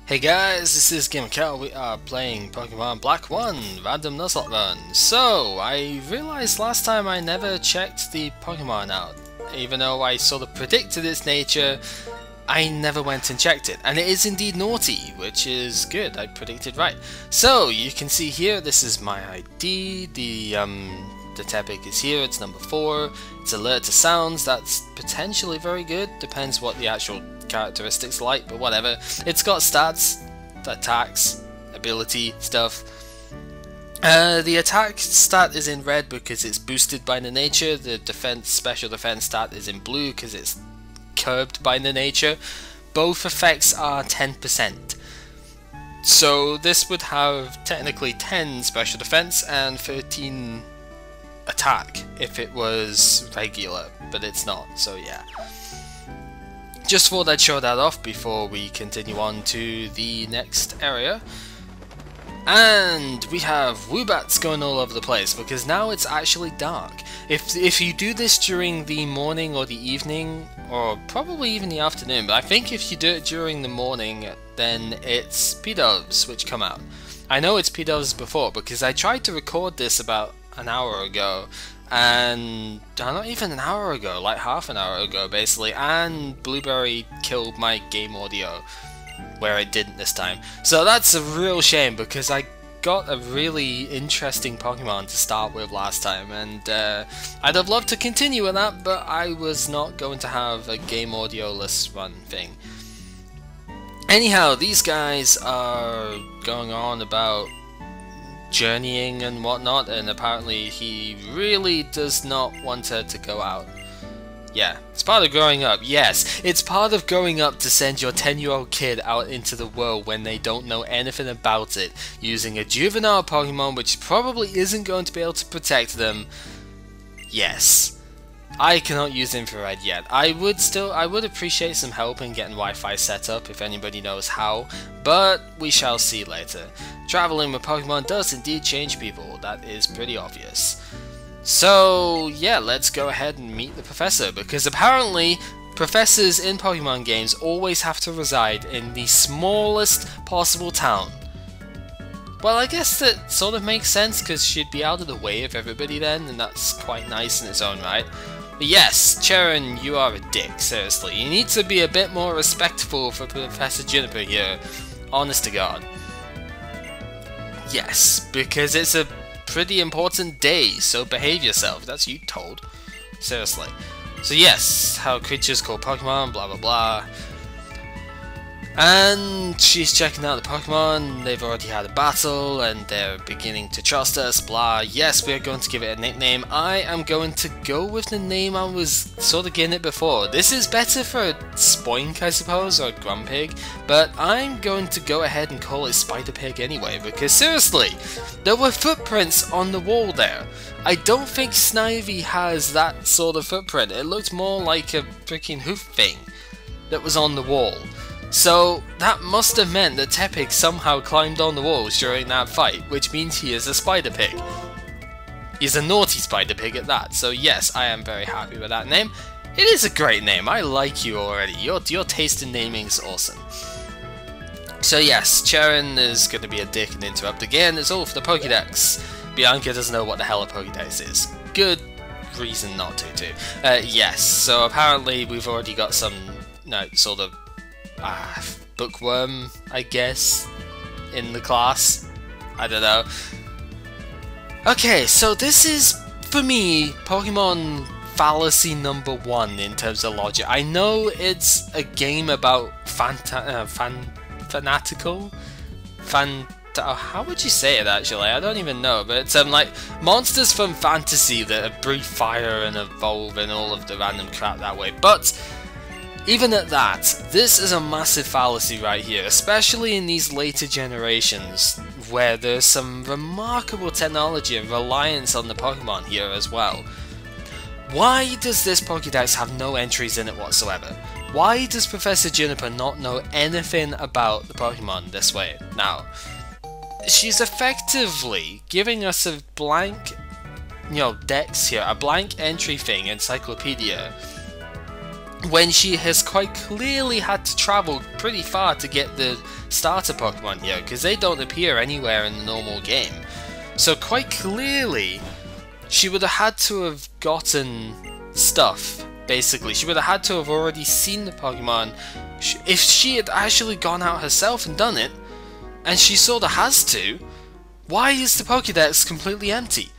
Hey guys, this is Gamer. We are playing Pokemon Black 1 Random Nuzlocke Run. So, I realized last time I never checked the Pokemon out. Even though I sort of predicted its nature, I never went and checked it. And it is indeed naughty, which is good. I predicted right. So, you can see here, this is my ID. The Tepig is here, it's number 4. It's alert to sounds, that's potentially very good. Depends what the actual characteristics like, but whatever. It's got stats, attacks, ability stuff. The attack stat is in red because it's boosted by the nature. The special defense stat is in blue because it's curbed by the nature. Both effects are 10%. So this would have technically 10 special defense and 13 attack if it was regular, but it's not, so yeah. Just thought I'd show that off before we continue on to the next area. And we have Woobats going all over the place because now it's actually dark. If you do this during the morning or the evening, or probably even the afternoon, but I think if you do it during the morning, then it's P-Doves which come out. I know it's P-Doves before because I tried to record this about an hour ago, and not even an hour ago, like half an hour ago basically, and Blueberry killed my game audio, where it didn't this time. So that's a real shame because I got a really interesting Pokemon to start with last time, and I'd have loved to continue with that, but I was not going to have a game audio-less run thing. Anyhow, these guys are going on about journeying and whatnot, and apparently he really does not want her to go out. Yeah, it's part of growing up. Yes, it's part of growing up to send your 10-year-old kid out into the world when they don't know anything about it, using a juvenile Pokemon which probably isn't going to be able to protect them. Yes. I cannot use infrared yet. I would appreciate some help in getting Wi-Fi set up if anybody knows how, but we shall see later. Traveling with Pokemon does indeed change people, that is pretty obvious. So yeah, let's go ahead and meet the professor, because apparently professors in Pokemon games always have to reside in the smallest possible town. Well, I guess that sort of makes sense because she'd be out of the way of everybody then, and that's quite nice in its own right. But yes, Charon, you are a dick, seriously. You need to be a bit more respectful for Professor Juniper here, honest to God. Yes, because it's a pretty important day, so behave yourself, that's you told. Seriously. So yes, how creatures call Pokemon, blah blah blah. And she's checking out the Pokemon, they've already had a battle, and they're beginning to trust us, blah. Yes, we're going to give it a nickname. I am going to go with the name I was sort of getting it before. This is better for a Spoink, I suppose, or a Grumpig, but I'm going to go ahead and call it Spider-Pig anyway, because seriously, there were footprints on the wall there. I don't think Snivy has that sort of footprint. It looked more like a freaking hoof thing that was on the wall. So that must have meant that Tepig somehow climbed on the walls during that fight, which means he is a Spider-Pig. He's a naughty Spider-Pig at that, so yes, I am very happy with that name. It is a great name, I like you already, your taste in naming is awesome. So yes, Charon is going to be a dick and interrupt again, it's all for the Pokédex. Bianca doesn't know what the hell a Pokédex is. Good reason not to too. Yes, so apparently we've already got some, sort of bookworm, I guess, in the class. I don't know. Okay, so this is, for me, Pokemon fallacy number 1 in terms of logic. I know it's a game about how would you say it actually? I don't even know, but it's like monsters from fantasy that breathe fire and evolve and all of the random crap that way. But even at that, this is a massive fallacy right here, especially in these later generations, where there's some remarkable technology and reliance on the Pokemon here as well. Why does this Pokédex have no entries in it whatsoever? Why does Professor Juniper not know anything about the Pokemon this way? Now, she's effectively giving us a blank, dex here, a blank entry thing, encyclopedia, when she has quite clearly had to travel pretty far to get the starter Pokemon here, because they don't appear anywhere in the normal game. So quite clearly, she would have had to have gotten stuff, basically. She would have had to have already seen the Pokemon. If she had actually gone out herself and done it, and she sorta has to, why is the Pokédex completely empty?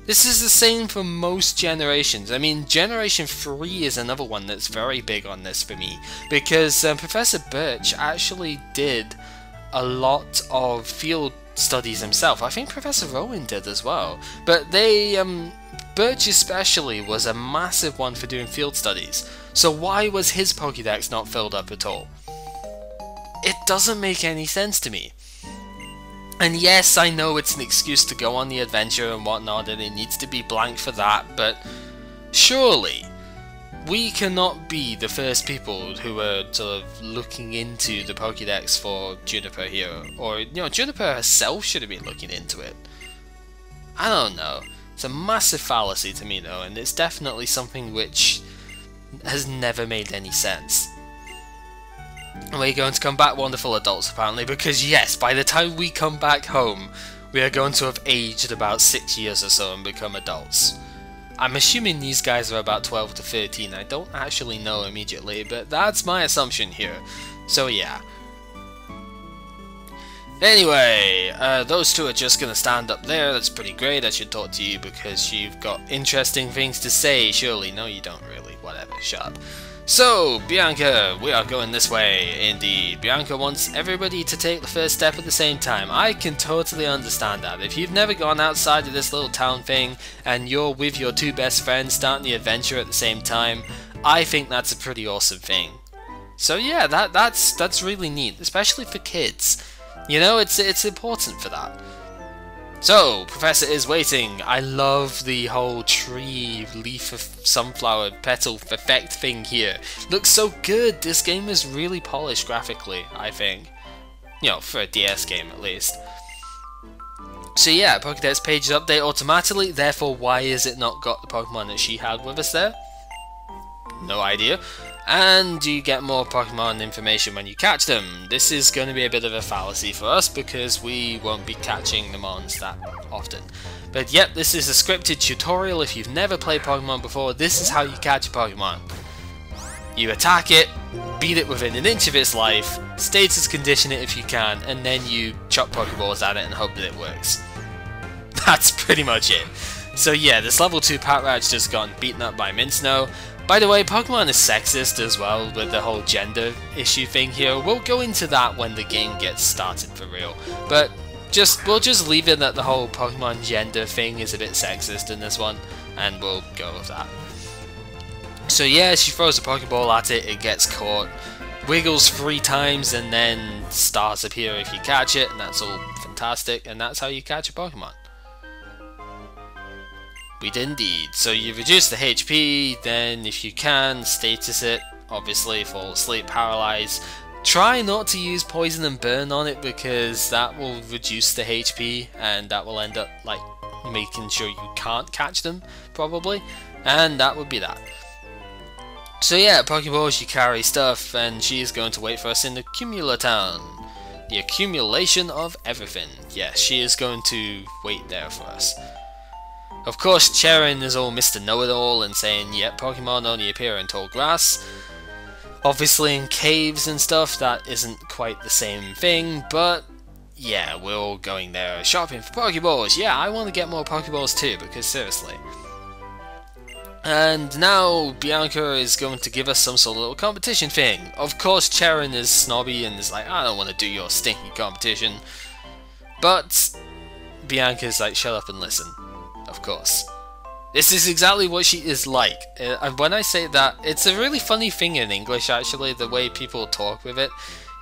This is the same for most generations. I mean, Generation 3 is another one that's very big on this for me, because Professor Birch actually did a lot of field studies himself. I think Professor Rowan did as well, but Birch especially was a massive one for doing field studies. So why was his Pokédex not filled up at all? It doesn't make any sense to me. And yes, I know it's an excuse to go on the adventure and whatnot, and it needs to be blank for that, but surely we cannot be the first people who are sort of looking into the Pokédex for Juniper here. Or, you know, Juniper herself should have been looking into it. I don't know. It's a massive fallacy to me though, and it's definitely something which has never made any sense. We're going to come back wonderful adults apparently, because yes, by the time we come back home, we are going to have aged about 6 years or so and become adults. I'm assuming these guys are about 12 to 13, I don't actually know immediately, but that's my assumption here. So yeah. Anyway, those two are just going to stand up there. That's pretty great. I should talk to you because you've got interesting things to say, surely. No, you don't really. Whatever, shut up. So, Bianca, we are going this way, indeed. Bianca wants everybody to take the first step at the same time. I can totally understand that. If you've never gone outside of this little town thing, and you're with your two best friends starting the adventure at the same time, I think that's a pretty awesome thing. So yeah, that's really neat, especially for kids. You know, it's important for that. So, Professor is waiting. I love the whole tree, leaf of sunflower, petal effect thing here. Looks so good. This game is really polished graphically, I think. You know, for a DS game at least. So yeah, Pokédex pages update automatically, therefore why is it not got the Pokemon that she had with us there? No idea. And you get more Pokemon information when you catch them. This is going to be a bit of a fallacy for us because we won't be catching the mons that often. But yep, this is a scripted tutorial. If you've never played Pokemon before, this is how you catch a Pokemon. You attack it, beat it within an inch of its life, status condition it if you can, and then you chuck Pokeballs at it and hope that it works. That's pretty much it. So yeah, this level 2 Patrat's just gotten beaten up by Minsnow. By the way, Pokemon is sexist as well with the whole gender issue thing here. We'll go into that when the game gets started for real. But we'll just leave it that the whole Pokemon gender thing is a bit sexist in this one, and we'll go with that. So yeah, she throws a Pokeball at it, it gets caught, wiggles 3 times, and then stars appear if you catch it, and that's all fantastic, and that's how you catch a Pokemon. We did indeed. So you reduce the HP, then if you can, status it, obviously, fall asleep, paralyze. Try not to use poison and burn on it because that will reduce the HP and that will end up like making sure you can't catch them, probably. And that would be that. So yeah, Pokeballs, you carry stuff and she is going to wait for us in the Cumula Town. The accumulation of everything. Yes, she is going to wait there for us. Of course, Charon is all Mr. Know-It-All and saying, yep, Pokemon only appear in tall grass. Obviously in caves and stuff, that isn't quite the same thing, but yeah, we're all going there shopping for Pokeballs. Yeah, I want to get more Pokeballs too, because seriously. And now Bianca is going to give us some sort of little competition thing. Of course, Charon is snobby and is like, I don't want to do your stinky competition. But Bianca's like, shut up and listen. Of course. This is exactly what she is like. And when I say that, it's a really funny thing in English actually, the way people talk with it,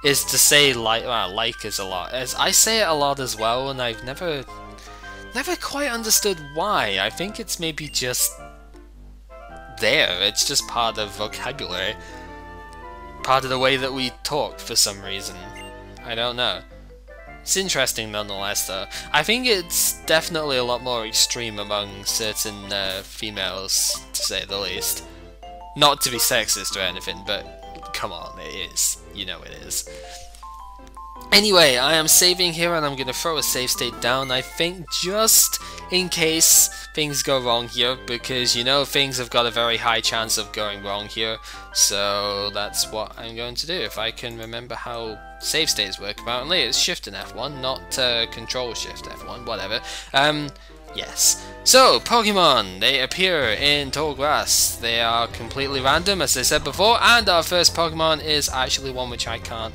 is to say like, like is a lot. As I say it a lot as well, and I've never quite understood why. I think it's maybe just there. It's just part of vocabulary. Part of the way that we talk for some reason. I don't know. It's interesting nonetheless though. I think it's definitely a lot more extreme among certain females, to say the least. Not to be sexist or anything, but come on, it is. You know it is. Anyway, I am saving here and I'm going to throw a save state down, I think, just in case things go wrong here, because, you know, things have got a very high chance of going wrong here, so that's what I'm going to do. If I can remember how save states work, apparently it's Shift and F1, not Control Shift F1, whatever. Yes. So, Pokemon, they appear in tall grass. They are completely random, as I said before, and our first Pokemon is actually one which I can't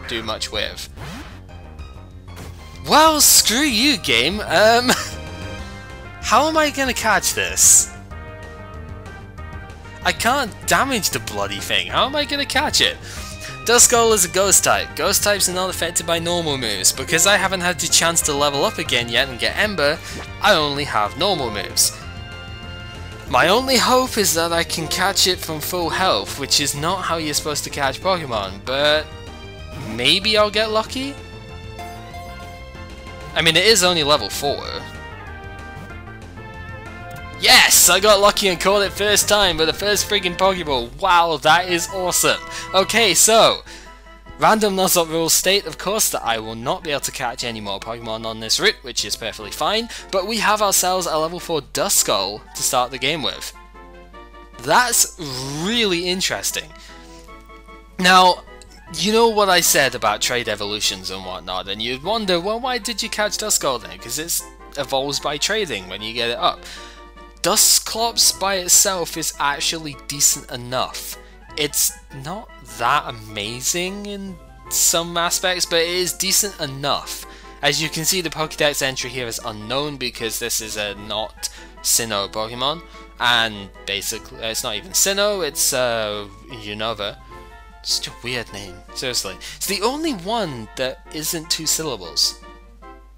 do much with. Well, screw you, game. How am I gonna catch this? I can't damage the bloody thing. How am I gonna catch it? Duskull is a ghost type. Ghost types are not affected by normal moves. Because I haven't had the chance to level up again yet and get Ember, I only have normal moves. My only hope is that I can catch it from full health, which is not how you're supposed to catch Pokemon, but maybe I'll get lucky? I mean, it is only level 4. Yes! I got lucky and caught it first time with the first friggin' Pokeball. Wow, that is awesome. Okay, so random Nuzlocke rules state, of course, that I will not be able to catch any more Pokemon on this route, which is perfectly fine, but we have ourselves a level 4 Duskull to start the game with. That's really interesting. Now, you know what I said about trade evolutions and whatnot, and you'd wonder, well, why did you catch Duskull then? Because it evolves by trading when you get it up. Dusclops by itself is actually decent enough. It's not that amazing in some aspects, but it is decent enough. As you can see, the Pokédex entry here is unknown because this is a not Sinnoh Pokemon, and basically, it's not even Sinnoh, it's Unova. Such a weird name, seriously. It's the only one that isn't 2 syllables.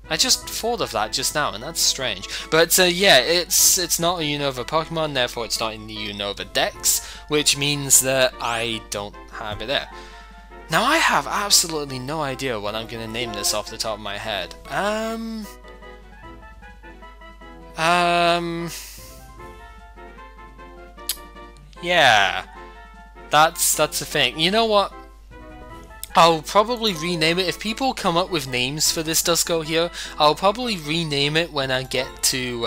I just thought of that just now, and that's strange. But yeah, it's not a Unova Pokemon, therefore it's not in the Unova Dex, which means that I don't have it there. Now I have absolutely no idea what I'm gonna name this off the top of my head. Yeah, that's the thing. You know what? I'll probably rename it. If people come up with names for this Duskull here, I'll probably rename it when I get to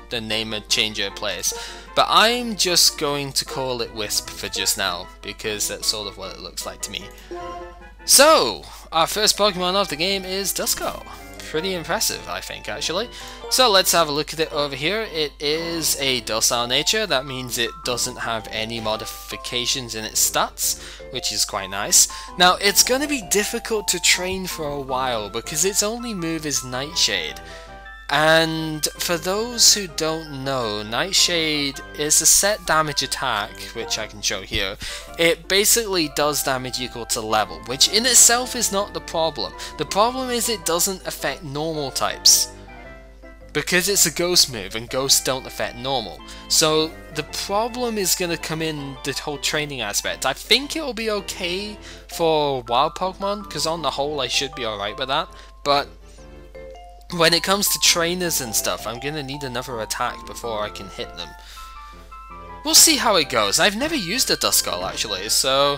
the name and change it place. But I'm just going to call it Wisp for just now, because that's sort of what it looks like to me. So, our first Pokemon of the game is Duskull. Pretty impressive, I think, actually. So let's have a look at it over here. It is a docile nature. That means it doesn't have any modifications in its stats, which is quite nice. Now, it's going to be difficult to train for a while because its only move is Nightshade. And for those who don't know, Nightshade is a set damage attack, which I can show here. It basically does damage equal to level, which in itself is not the problem. The problem is it doesn't affect normal types, because it's a ghost move and ghosts don't affect normal. So the problem is going to come in the whole training aspect. I think it will be okay for wild Pokemon, because on the whole I should be alright with that, but when it comes to trainers and stuff, I'm going to need another attack before I can hit them. We'll see how it goes. I've never used a Duskull actually, so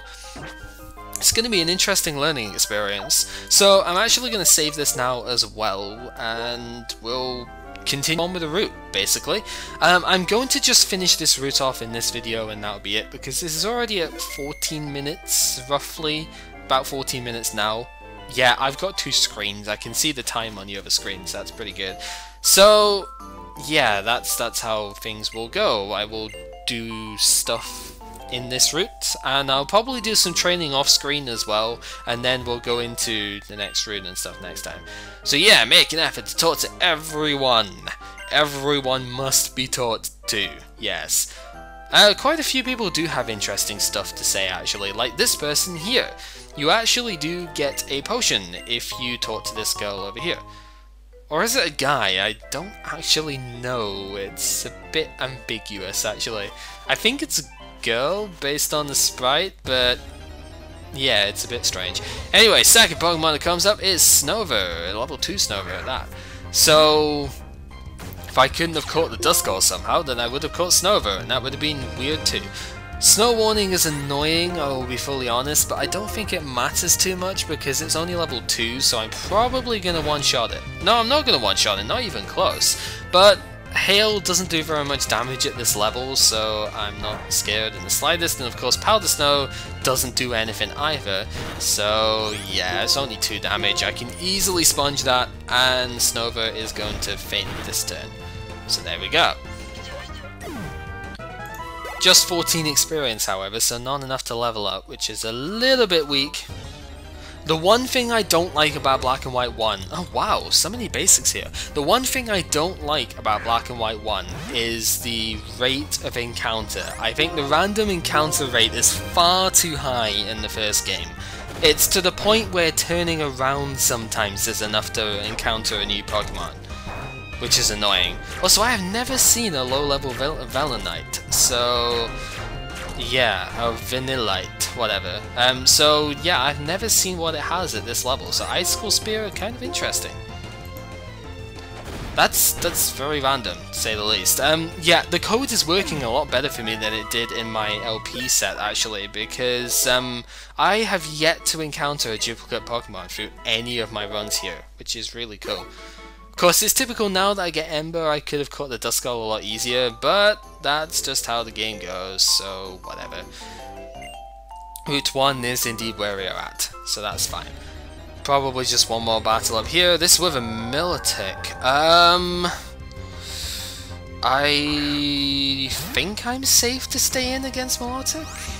it's going to be an interesting learning experience. So I'm actually going to save this now as well, and we'll continue on with the route, basically. I'm going to just finish this route off in this video, and that'll be it, because this is already at 14 minutes, roughly. About 14 minutes now. Yeah, I've got 2 screens. I can see the time on the other screens. That's pretty good. So, yeah, that's how things will go. I will do stuff in this route, and I'll probably do some training off screen as well, and then we'll go into the next route and stuff next time. So yeah, make an effort to talk to everyone. Everyone must be taught to. Yes. Quite a few people do have interesting stuff to say, actually, like this person here. You actually do get a potion if you talk to this girl over here. Or is it a guy? I don't actually know. It's a bit ambiguous, actually. I think it's a girl based on the sprite, but yeah, it's a bit strange. Anyway, second Pokemon that comes up is Snover, level 2 Snover at that. So If I couldn't have caught the Duskull somehow, then I would have caught Snover, and that would have been weird too. Snow Warning is annoying, I will be fully honest, but I don't think it matters too much because it's only level 2, so I'm probably going to one-shot it. No, I'm not going to one-shot it, not even close. But Hail doesn't do very much damage at this level, so I'm not scared in the slightest, and of course Powder Snow doesn't do anything either, so yeah, it's only 2 damage. I can easily sponge that, and Snover is going to faint this turn. So there we go. Just 14 experience, however, so not enough to level up, which is a little bit weak. The one thing I don't like about Black and White 1... Oh wow, so many basics here. The one thing I don't like about Black and White 1 is the rate of encounter. I think the random encounter rate is far too high in the first game. It's to the point where turning around sometimes is enough to encounter a new Pokemon, which is annoying. Also, I have never seen a low-level Velenite, so yeah, or Vanillite, whatever. So yeah, I've never seen what it has at this level, so Icicle Spear are kind of interesting. That's very random, to say the least. Yeah, the code is working a lot better for me than it did in my LP set, actually, because I have yet to encounter a duplicate Pokemon through any of my runs here, which is really cool. Of course, it's typical now that I get Ember, I could have caught the Duskull a lot easier, but that's just how the game goes, so whatever. Route 1 is indeed where we are at, so that's fine. Probably just one more battle up here, this with a Militech. I think I'm safe to stay in against Militech?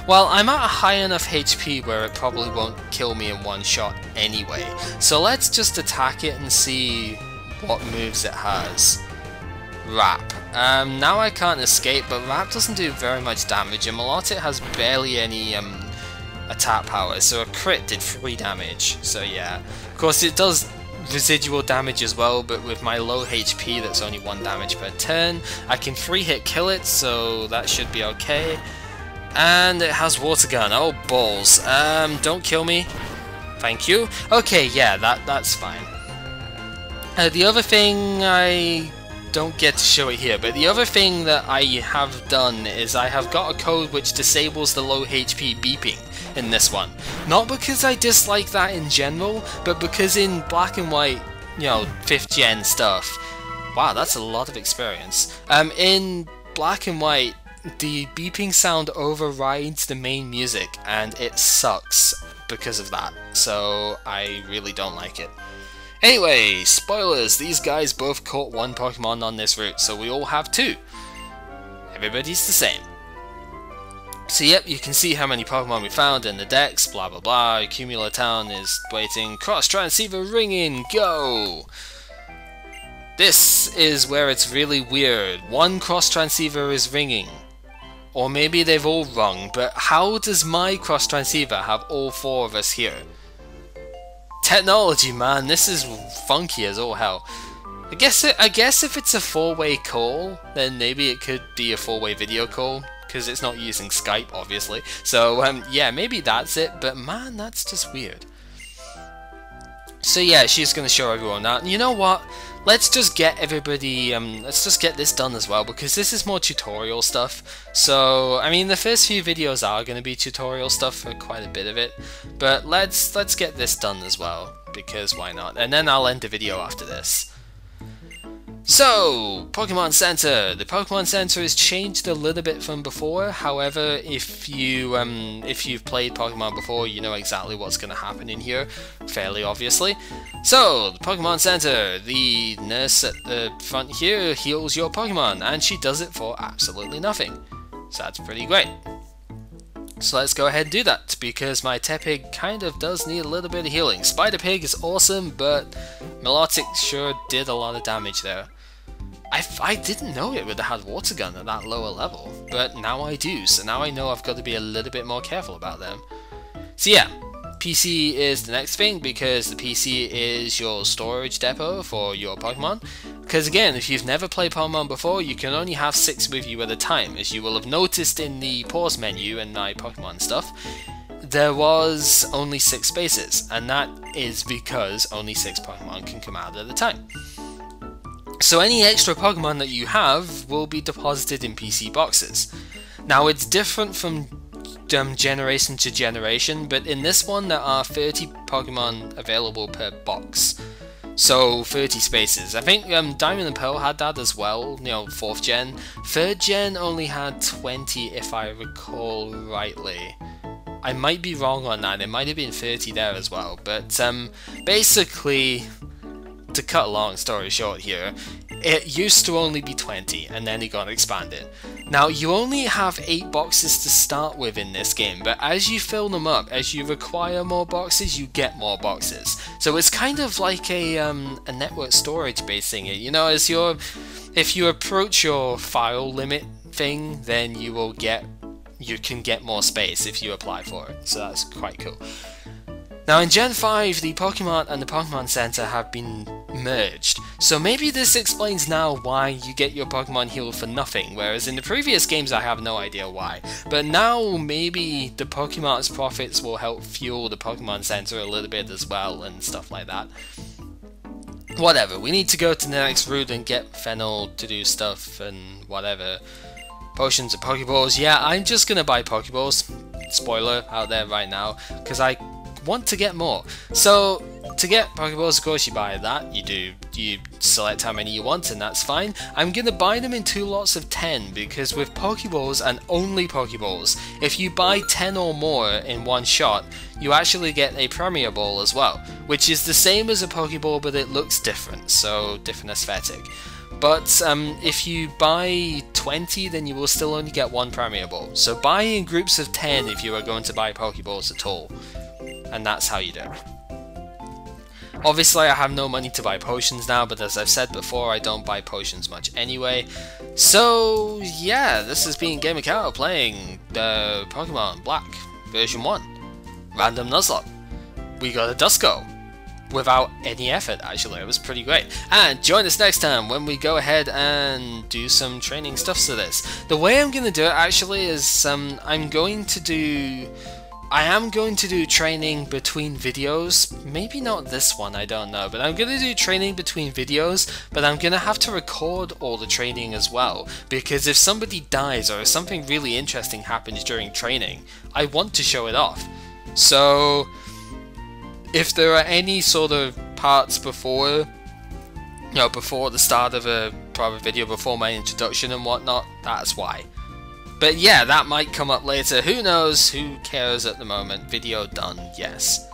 Well, I'm at a high enough HP where it probably won't kill me in one shot anyway, so let's just attack it and see what moves it has. Wrap. Now I can't escape, but Wrap doesn't do very much damage, and Milotic has barely any attack power, so a crit did 3 damage, so yeah. Of course it does residual damage as well, but with my low HP that's only 1 damage per turn, I can 3-hit kill it, so that should be okay. And it has Water Gun. Oh balls. Don't kill me. Thank you. Okay, yeah, that's fine. The other thing, I don't get to show it here, but the other thing that I have done is I have got a code which disables the low HP beeping in this one. Not because I dislike that in general, but because in Black and White, you know, 5th gen stuff. Wow, that's a lot of experience. In Black and White, the beeping sound overrides the main music, and it sucks because of that, so I really don't like it. Anyway, spoilers, these guys both caught 1 Pokemon on this route, so we all have 2. Everybody's the same. So yep, you can see how many Pokemon we found in the Dex, blah blah blah, Cumula Town is waiting, Cross Transceiver ringing, go! This is where it's really weird. 1 Cross Transceiver is ringing. Or maybe they've all rung, but how does my Cross Transceiver have all 4 of us here? Technology, man, this is funky as all hell. I guess if it's a 4-way call, then maybe it could be a 4-way video call, because it's not using Skype, obviously. So, yeah, maybe that's it, but man, that's just weird. So yeah, she's going to show everyone that. You know what? Let's just get everybody, let's just get this done as well, because this is more tutorial stuff. So, I mean, the first few videos are going to be tutorial stuff for quite a bit of it, but let's get this done as well, because why not? And then I'll end the video after this. So, Pokemon Center. The Pokemon Center has changed a little bit from before. However, if you've played Pokemon before, you know exactly what's going to happen in here, fairly obviously. So, the Pokemon Center. The nurse at the front here heals your Pokemon, and she does it for absolutely nothing. So that's pretty great. So let's go ahead and do that, because my Tepig kind of does need a little bit of healing. Spider-Pig is awesome, but Milotic sure did a lot of damage there. I didn't know it would have had Water Gun at that lower level, but now I do, so now I know I've got to be a little bit more careful about them. So yeah, PC is the next thing, because the PC is your storage depot for your Pokemon. Because again, if you've never played Pokemon before, you can only have 6 with you at a time, as you will have noticed in the pause menu and my Pokemon stuff. There was only 6 spaces, and that is because only 6 Pokemon can come out at a time. So any extra Pokemon that you have will be deposited in PC boxes. Now it's different from generation to generation, but in this one there are 30 Pokemon available per box. So 30 spaces. I think Diamond and Pearl had that as well, you know, 4th gen. 3rd gen only had 20 if I recall rightly. I might be wrong on that, it might have been 30 there as well, but basically, to cut a long story short here, it used to only be 20 and then it got expanded. Now you only have 8 boxes to start with in this game, but as you fill them up, as you require more boxes, you get more boxes. So it's kind of like a network storage based thing. You know, if you approach your file limit thing, then you can get more space if you apply for it. So that's quite cool. Now in Gen 5, the Pokemon and the Pokemon Center have been merged, so maybe this explains now why you get your Pokemon healed for nothing, whereas in the previous games I have no idea why. But now maybe the Pokemon's profits will help fuel the Pokemon Center a little bit as well and stuff like that. Whatever, we need to go to the next route and get Fennel to do stuff and whatever. Potions and Pokeballs, yeah, I'm just gonna buy Pokeballs, spoiler out there right now, because I want to get more. So to get Pokeballs, of course you buy that, you select how many you want and that's fine. I'm gonna buy them in 2 lots of 10 because with Pokeballs and only Pokeballs, if you buy 10 or more in one shot, you actually get a Premier Ball as well, which is the same as a Pokeball but it looks different, so different aesthetic. But if you buy 20, then you will still only get 1 Premier Ball. So buy in groups of 10 if you are going to buy Pokeballs at all. And that's how you do it. Obviously I have no money to buy potions now, but as I've said before, I don't buy potions much anyway. So yeah, this has been GamerCow playing Pokemon Black version 1. Random Nuzlocke. We got a Dusko. Without any effort, actually, it was pretty great. And join us next time when we go ahead and do some training stuff to this. The way I'm going to do it actually is I am going to do training between videos. Maybe not this one, I don't know, but I'm going to do training between videos, but I'm going to have to record all the training as well, because if somebody dies or if something really interesting happens during training, I want to show it off. So if there are any sort of parts before, before the start of a private video, before my introduction and whatnot, that's why. But yeah, that might come up later, who knows, who cares at the moment, video done, yes.